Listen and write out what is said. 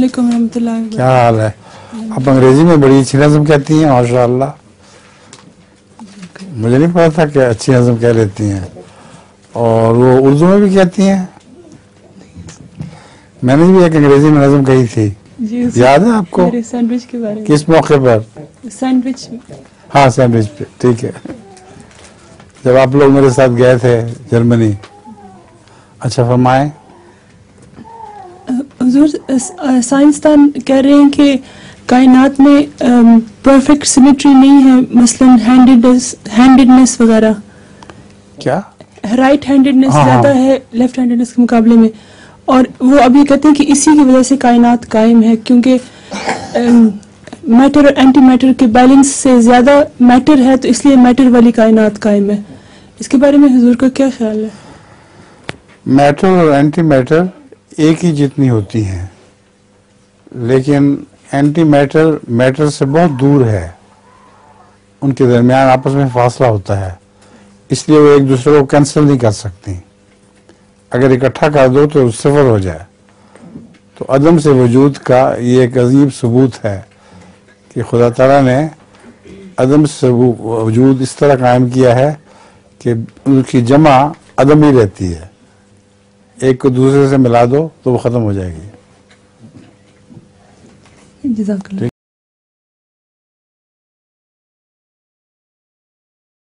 वालेकुम रहमतुल्लाह। क्या हाल है? आप अंग्रेजी में बड़ी अच्छी नज़म कहती हैं माशाअल्लाह। मुझे नहीं पता था कि अच्छी नज़म कह लेती हैं। और वो उर्दू में भी कहती हैं? मैंने भी एक अंग्रेजी में नज़म कही थी, याद है आपको? सैंडविच के बारे में। किस मौके पर? सैंडविच। हाँ, सैंडविच पे, ठीक है। जब आप लोग मेरे साथ गए थे जर्मनी। अच्छा, फरमाएं। हुजूर, साइंसदान कह रहे हैं कि कायनात में परफेक्ट सिमेट्री नहीं है, मसलन हैंडेडनेस वगैरह। क्या? राइट हैंडेडनेस हाँ, ज़्यादा है लेफ्ट हैंडेडनेस के मुकाबले में, और वो अभी कहते हैं कि इसी की वजह से कायनात कायम है, क्योंकि मैटर और एंटी मैटर के बैलेंस से ज़्यादा मैटर है, तो इसलिए मैटर वाली कायनात कायम है। इसके बारे में हुजूर का क्या ख्याल है? मैटर और एंटी मैटर एक ही जितनी होती हैं, लेकिन एंटी मैटर मैटर से बहुत दूर है, उनके दरमियान आपस में फासला होता है, इसलिए वो एक दूसरे को कैंसिल नहीं कर सकती। अगर इकट्ठा कर दो तो सिफर हो जाए। तो अदम से वजूद का ये एक अजीब सबूत है कि खुदा ताला ने अदम से वजूद इस तरह कायम किया है कि उनकी जमा अदम ही रहती है। एक को दूसरे से मिला दो तो वो ख़त्म हो जाएगी। जज़ाकल्लाह।